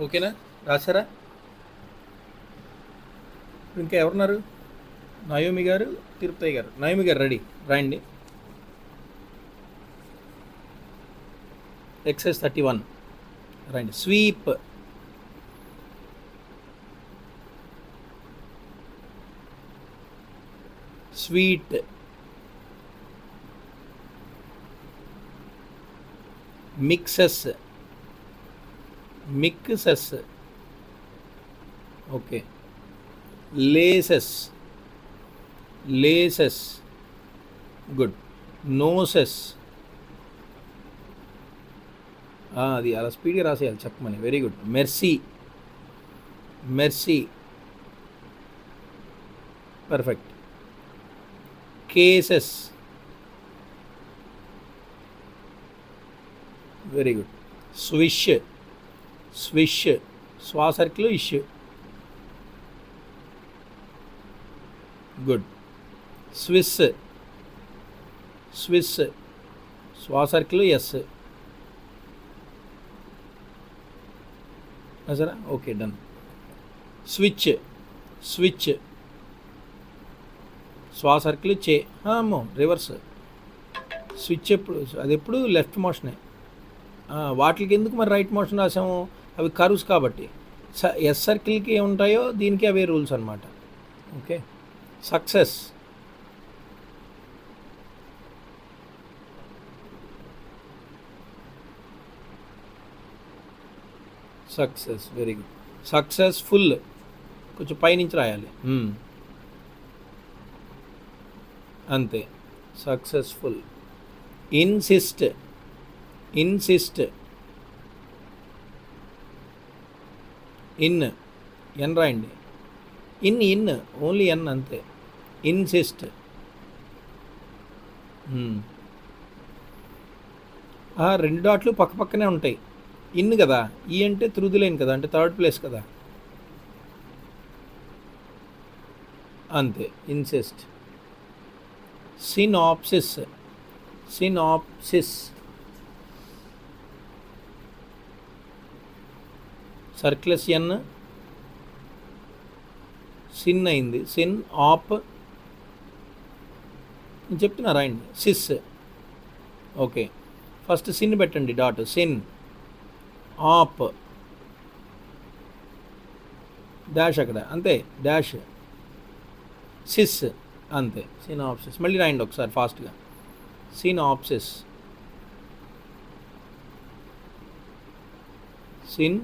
ఓకేనా? రాశారా? ఇంకా ఎవరున్నారు? నయోమి గారు, తిరుపతి గారు. నయోమి గారు రెడీ, రాయండి. ఎక్సైజ్ 31 రాయండి. Sweep, sweet, mixes, mixes, okay. Laces, laces, good. Noses, అది అలా స్పీడ్గా రాసేయాలి చెప్పమని. Very good. Mercy, mercy, perfect. Cases, very good. Swish, swish, స్వా సర్కిల్ ఇష్, గుడ్. స్విస్, స్విస్, స్వా సర్కిల్ ఎస్, సరే ఓకే డన్. స్విచ్, స్విచ్, స్వా సర్కిల్ చే, అమ్మో రివర్స్. స్విచ్ ఎప్పుడు, అది ఎప్పుడు లెఫ్ట్ మోషనే. వాటికి ఎందుకు మరి రైట్ మోషన్ రాసాము? అవి కర్వ్స్ కాబట్టి. ఎస్ సర్కిల్కి ఏముంటాయో దీనికి అవే రూల్స్ అనమాట. Okay. Success, success, very good. Successful కొంచెం పైనుంచి రాయాలి. అంతే. సక్సెస్ఫుల్. ఇన్సిస్ట్, ఇన్సిస్ట్, ఇన్, ఎన్ రాయండి. ఇన్, ఇన్, ఓన్లీ ఎన్ అంతే. ఇన్సిస్ట్. రెండు డాట్లు పక్క పక్కనే ఉంటాయి. ఇన్ కదా, ఈ అంటే త్రూ ది లైన్ కదా, అంటే థర్డ్ ప్లేస్ కదా, అంతే. ఇన్సిస్ట్. సినాప్సిస్, సినాప్సిస్, సర్క్లెస్ ఎన్, సిన్ అయింది. సిన్ ఆప్, నేను చెప్తున్నా రాయండి. సిస్, ఓకే. ఫస్ట్ సిన్ పెట్టండి డాట్. సిన్, ఆప్, డాష్ అక్కడ అంతే, డాష్, సిస్ అంతే. సినాప్సిస్. మళ్ళీ రాయండి ఒకసారి ఫాస్ట్గా. Synopsis, sin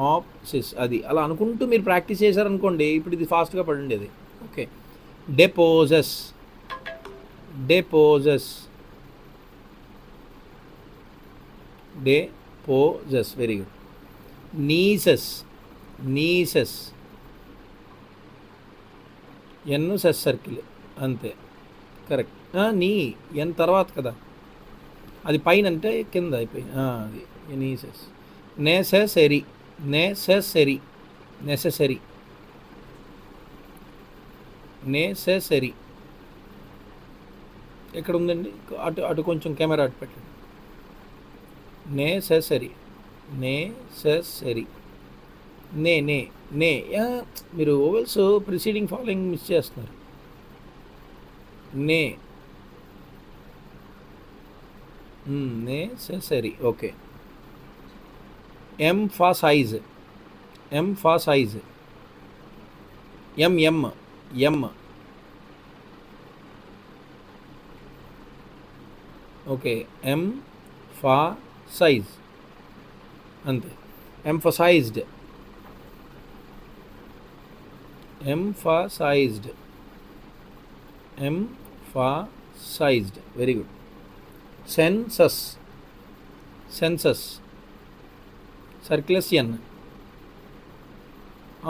opsis. అది అలా అనుకుంటూ మీరు ప్రాక్టీస్ చేశారనుకోండి, ఇప్పుడు ఇది ఫాస్ట్గా పడండి అది. Okay. Deposes, deposes, deposes, very good. Nieces, nieces, N సెస్ సర్కిల్ అంతే, కరెక్ట్. నీ ఎన్ తర్వాత కదా, అది పైన అంటే కింద అయిపోయింది. అది nieces. Necessary, necessary, necessary, necessary ఎక్కడ ఉందండి? అటు అటు కొంచెం కెమెరా అటు పెట్టండి. నెసెసరీ, నెసెసరీ, నే, నే, నే. మీరు ఓవెల్స్ ప్రిసీడింగ్ ఫాలోయింగ్ మిస్ చేస్తున్నారు. నే, necessary, okay. Emphasize, emphasize, M, M, M, okay. Emphasize అంతే. Emphasized, emphasized, emphasized, very good. Census, census, సర్క్యులస్ N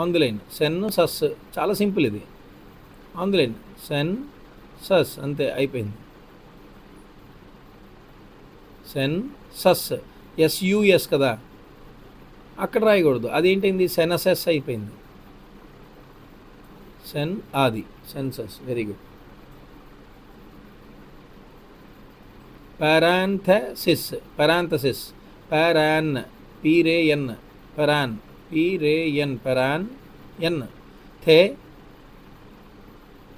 on the line. Census చాలా సింపుల్ ఇది. ఆన్ ది లైన్ సెన్సస్ అంతే అయిపోయింది. సెన్సస్, ఎస్యుఎస్ కదా, అక్కడ రాయకూడదు. అదేంటైంది? సెనసెస్ అయిపోయింది. సెన్, అది census, very good. Parenthesis, parenthesis, పారాన్, పీరే ఎన్, పారాన్, పి రే ఎన్ పెరాన్ ఎన్ థే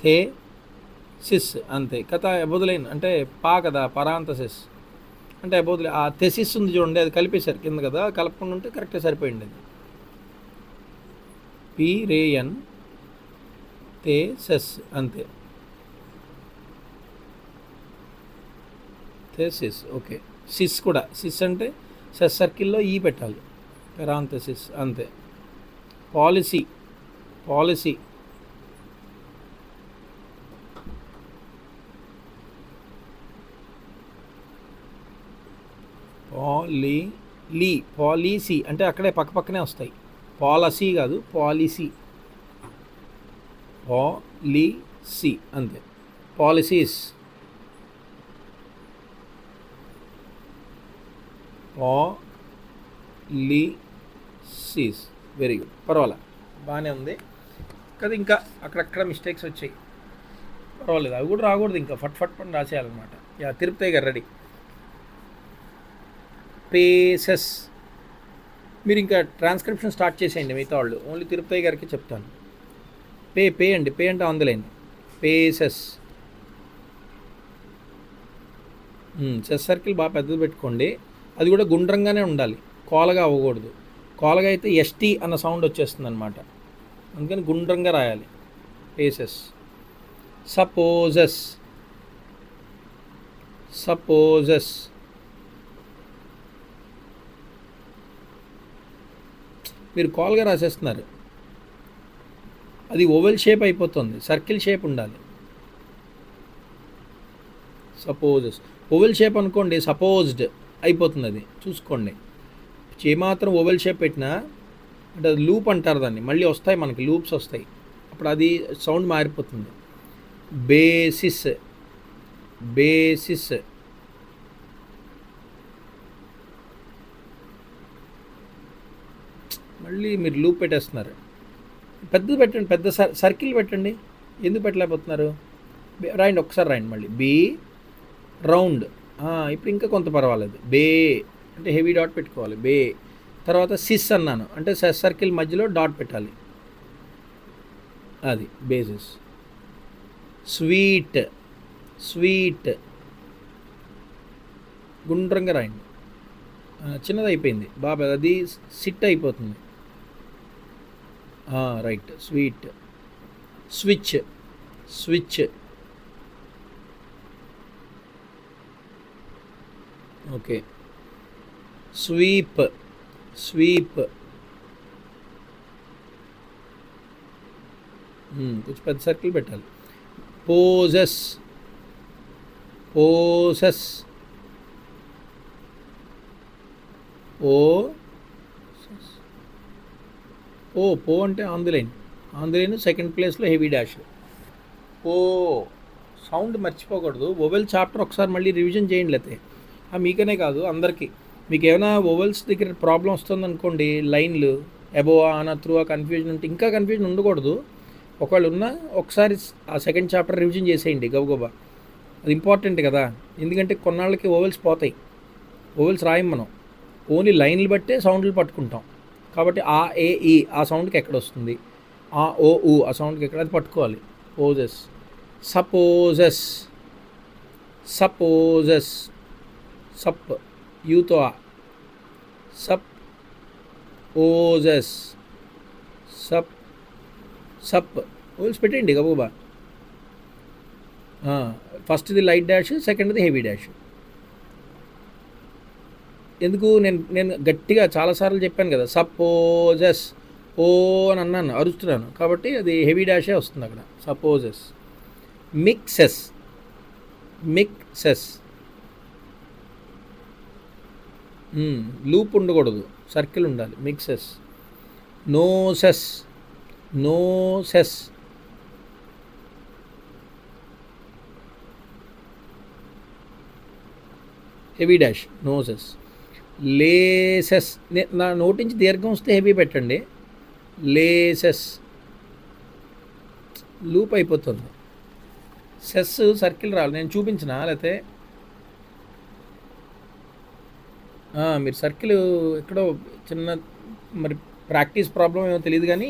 థే సిస్ అంతే కథ ఎబోదులైన్ అంటే పా కదా పరాంతసిస్ అంటే ఎబోదులే ఆ థెసిస్ ఉంది చూడండి అది కలిపేశారు కింద కదా కలపకుండా ఉంటే కరెక్ట్గా సరిపోయింది అది పి రే ఎన్ తే సెస్ అంతే థెసిస్ ఓకే సిస్ కూడా సిస్ అంటే సెస్ సర్కిల్లో ఈ పెట్టాలి పెరాంతసిస్ అంతే పాలసీ పాలసీ పాలసీ అంటే అక్కడే పక్కనే వస్తాయి పాలసీ కాదు పాలసీ పాలసీ అంతే పాలసీస్ పాలసీస్ వెరీ గుడ్ పర్వాలే బాగానే ఉంది కదా ఇంకా అక్కడక్కడ మిస్టేక్స్ వచ్చాయి పర్వాలేదు అవి కూడా రాకూడదు ఇంకా ఫట్ పని రాసేయాలన్నమాట యా తిరుపతి గారు రెడీ పేసెస్ మీరు ఇంకా ట్రాన్స్క్రిప్షన్ స్టార్ట్ చేసేయండి మిగతా వాళ్ళు ఓన్లీ తిరుపతి గారికి చెప్తాను పే అండి పే అంటే ఆందోళన పేసెస్ చెస్ సర్కిల్ బాగా పెద్దది పెట్టుకోండి అది కూడా గుండ్రంగానే ఉండాలి కోలగా అవ్వకూడదు కోలగా అయితే ఎస్టీ అన్న సౌండ్ వచ్చేస్తుంది అనమాట అందుకని గుండ్రంగా రాయాలి పేసెస్ సపోజెస్ మీరు కాల్గా రాసేస్తున్నారు అది ఓవెల్ షేప్ అయిపోతుంది సర్కిల్ షేప్ ఉండాలి సపోజెస్ ఓవెల్ షేప్ అనుకోండి సపోజ్డ్ అయిపోతుంది అది చూసుకోండి ఏమాత్రం ఓవెల్ షేప్ పెట్టినా అంటే అది లూప్ అంటారు దాన్ని మళ్ళీ వస్తాయి మనకి లూప్స్ వస్తాయి అప్పుడు అది సౌండ్ మారిపోతుంది బేసిస్ మళ్ళీ మీరు లూప్ పెట్టేస్తున్నారు పెద్దది పెట్టండి పెద్ద సర్కిల్ పెట్టండి ఎందుకు పెట్టలేకపోతున్నారు రాయండి ఒకసారి రాయండి మళ్ళీ బి రౌండ్ ఇప్పుడు ఇంకా కొంత పర్వాలేదు బే అంటే హెవీ డాట్ పెట్టుకోవాలి బే తర్వాత సిస్ అన్నాను అంటే సర్కిల్ మధ్యలో డాట్ పెట్టాలి అది బేసిస్ స్వీట్ గుండ్రంగా రాయండి చిన్నది అయిపోయింది బాబా అది సిట్ అయిపోతుంది right sweet switch okay sweep కొంచెం పెద్ద సర్కిల్ పెట్టాలి పోజెస్ పో అంటే ఆంధ్రలైన్ సెకండ్ ప్లేస్లో హెవీ డాష్ సౌండ్ మర్చిపోకూడదు ఓవెల్ చాప్టర్ ఒకసారి మళ్ళీ రివిజన్ చేయండి లేతే మీకనే కాదు అందరికీ మీకు ఏమైనా ఓవెల్స్ దగ్గర ప్రాబ్లం వస్తుందనుకోండి లైన్లు అబోవ్ ఆన త్రూ కన్ఫ్యూజన్ ఉంటే ఇంకా కన్ఫ్యూజన్ ఉండకూడదు ఒకవేళ ఉన్నా ఒకసారి ఆ సెకండ్ చాప్టర్ రివిజన్ చేసేయండి గబగబా అది ఇంపార్టెంట్ కదా ఎందుకంటే కొన్నాళ్ళకి ఓవెల్స్ పోతాయి ఓవెల్స్ రాయం మనం ఓన్లీ లైన్లు బట్టే సౌండ్లు పట్టుకుంటాం కాబట్టి ఆ ఏ ఈ ఆ సౌండ్కి ఎక్కడ వస్తుంది ఆ ఓ ఊ ఆ సౌండ్కి ఎక్కడ అది పట్టుకోవాలి పోజెస్ సపోజెస్ సప్ యూతో సప్ ఓజెస్ సప్ ఓల్స్ పెట్టండి గబూబా ఫస్ట్ది లైట్ డాష్ సెకండ్ది హెవీ డాష్ ఎందుకు నేను గట్టిగా చాలాసార్లు చెప్పాను కదా సపోజెస్ ఓ అని అన్నాను అరుస్తున్నాను కాబట్టి అది హెవీ డాషే వస్తుంది అక్కడ సపోజెస్ మిక్సెస్ లూప్ ఉండకూడదు సర్కిల్ ఉండాలి mixes noses heavy dash noses laces నా నోటి నుంచి దీర్ఘం వస్తే హెవీ పెట్టండి లేసెస్ లూప్ అయిపోతుంది సెస్ సర్కిల్ రావాలి నేను చూపించిన లేకపోతే మీరు సర్కిల్ ఎక్కడో చిన్న మరి ప్రాక్టీస్ ప్రాబ్లం ఏమో తెలియదు కానీ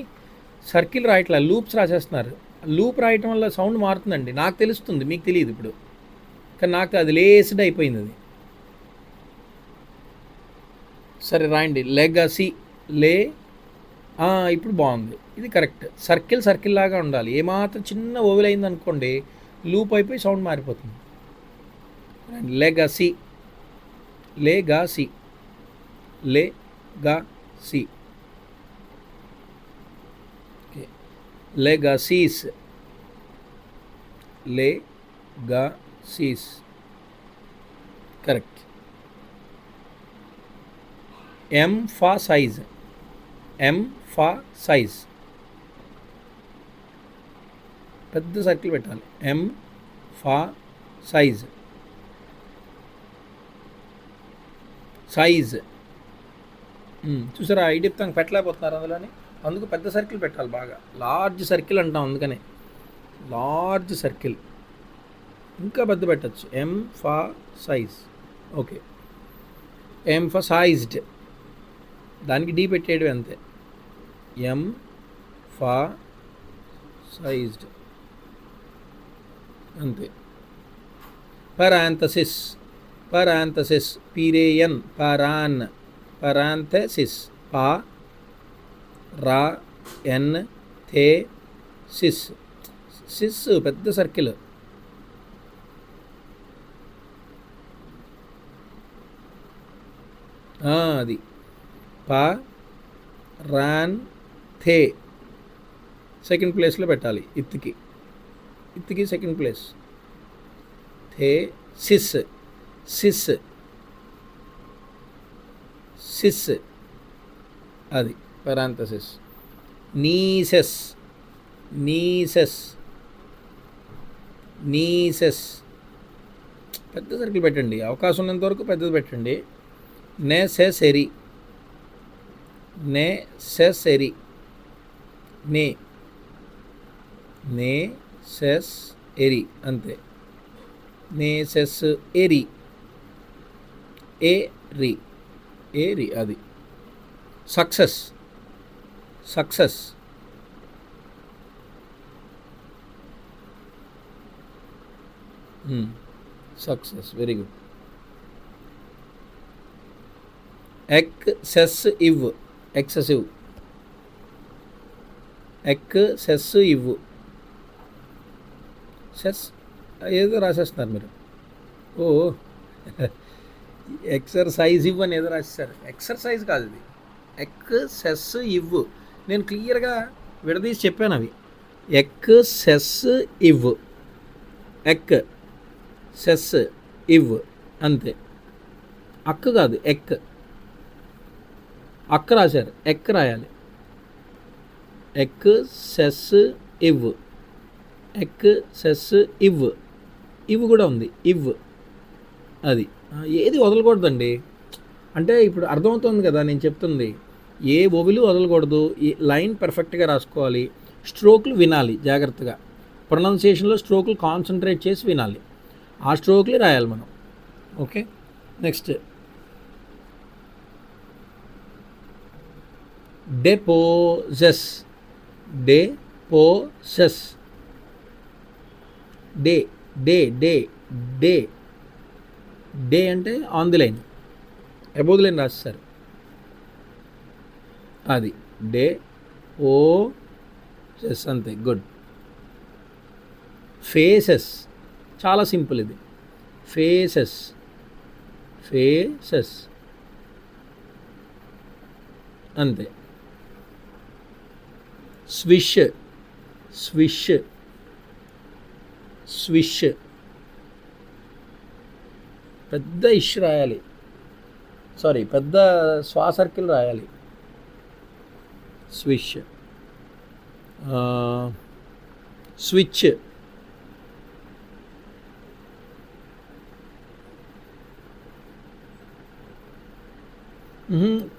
సర్కిల్ రాయట్లా, లూప్స్ రాసేస్తున్నారు. లూప్ రాయటం వల్ల సౌండ్ మారుతుందండి, నాకు తెలుస్తుంది, మీకు తెలియదు ఇప్పుడు, కానీ నాకు అది లేస్డ్ అయిపోయింది అది. సరే రాయండి, లెగసీ, లే, ఇప్పుడు బాగుంది, ఇది కరెక్ట్. సర్కిల్ లాగా ఉండాలి, ఏమాత్రం చిన్న ఓవెల్ అయింది అనుకోండి లూప్ అయిపోయి సౌండ్ మారిపోతుంది. Legacy, legacy, legacy, okay. Legacies, legacies, correct. Emphasize, emphasize, పెద్ద సర్కిల్ పెట్టాలి. ఎంఫాసైజ్, సైజ్, చూసారా ఐడిప్తాంగ్ పెట్టలేకపోతున్నారు అందులోని, అందుకు పెద్ద సర్కిల్ పెట్టాలి, బాగా లార్జ్ సర్కిల్ అంటాం అందుకనే, లార్జ్ సర్కిల్, ఇంకా పెద్ద పెట్టచ్చు. ఎంఫాసైజ్, ఓకే. ఎంఫసైజ్డ్, దానికి డీ పెట్టేయడం అంతే. ఎంఫసైజ్డ్ అంతే. పరాంథసిస్, పరాంథసిస్, పీరేయన్, పరాన్, పరాంథసిస్, పా రా ఎన్ థే సిస్, సిస్ పెద్ద సర్కిల్. అది పా రాన్ థే సెకండ్ ప్లేస్లో పెట్టాలి, ఇత్తుకి సెకండ్ ప్లేస్. థే సిస్, సిస్, సిస్, అది పరాంథసిస్. నీసెస్, నీసెస్, నీసెస్, పెద్ద సర్కిల్ పెట్టండి, అవకాశం ఉన్నంత వరకు పెద్దది పెట్టండి. నెసెసరీ, నెసెసరీ, నే, నెసెస్ ఎరి అంతే. నెసెస్ ఎరి, ఏరి, ఏరి, అది. Success, success, success, very good. Excessive, excessive, excessive, సెస్ ఏదో రాసేస్తున్నారు మీరు. ఓ ఎక్సర్సైజివ్ అని ఏదో రాసేస్తారు, ఎక్సర్సైజ్ కాదు ఇది, ఎక్సెసివ్. నేను క్లియర్గా విడదీసి చెప్పాను అవి. ఎక్సెసివ్, ఎక్సెసివ్ అంతే. అక్క కాదు, ఎక్, అక్క రాశారు, ఎక్ రాయాలి. ఎక్సెసివ్, ఎక్సెసివ్, ఇవ్ కూడా ఉంది, ఇవ్, అది. ఏది వదలకూడదండి, అంటే ఇప్పుడు అర్థమవుతుంది కదా నేను చెప్తుంది. ఏ ఒవిలు వదలకూడదు, ఈ లైన్ పర్ఫెక్ట్గా రాసుకోవాలి, స్ట్రోక్లు వినాలి జాగ్రత్తగా, ప్రొనౌన్సియేషన్లో స్ట్రోక్లు కాన్సన్ట్రేట్ చేసి వినాలి, ఆ స్ట్రోక్లే రాయాలి మనం. Okay, next. డెపోజెస్, డెపోజెస్, డే, డే, డే, డే, డే అంటే on the line, above the line రాస్తారు, అది డే ఓ జెస్ అంతే, గుడ్. ఫేసెస్, చాలా సింపుల్ ఇది, ఫేసెస్, ఫేసెస్ అంతే. స్విష్, స్విష్, స్విష్, పెద్ద ఇష్ రాయాలి, సారీ పెద్ద స్వా సర్కిల్ రాయాలి. స్విష్, స్విచ్,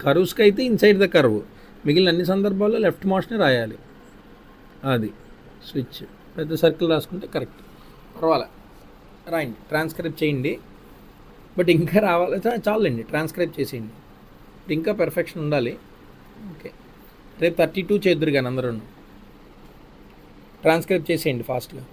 కర్వ్స్కి అయితే ఇన్సైడ్ ద కర్వ్, మిగిలిన అన్ని సందర్భాల్లో లెఫ్ట్ మోస్ట్ని రాయాలి, అది స్విచ్. పెద్ద సర్కిల్ రాసుకుంటే కరెక్ట్, పర్వాలే రాయండి, ట్రాన్స్క్రైబ్ చేయండి. బట్ ఇంకా రావాలి చాలండి, ట్రాన్స్క్రైబ్ చేసేయండి, ఇంకా పెర్ఫెక్షన్ ఉండాలి. ఓకే, రేపు 32 చేద్దురు కానీ అందరూ ట్రాన్స్క్రైబ్ చేసేయండి ఫాస్ట్గా.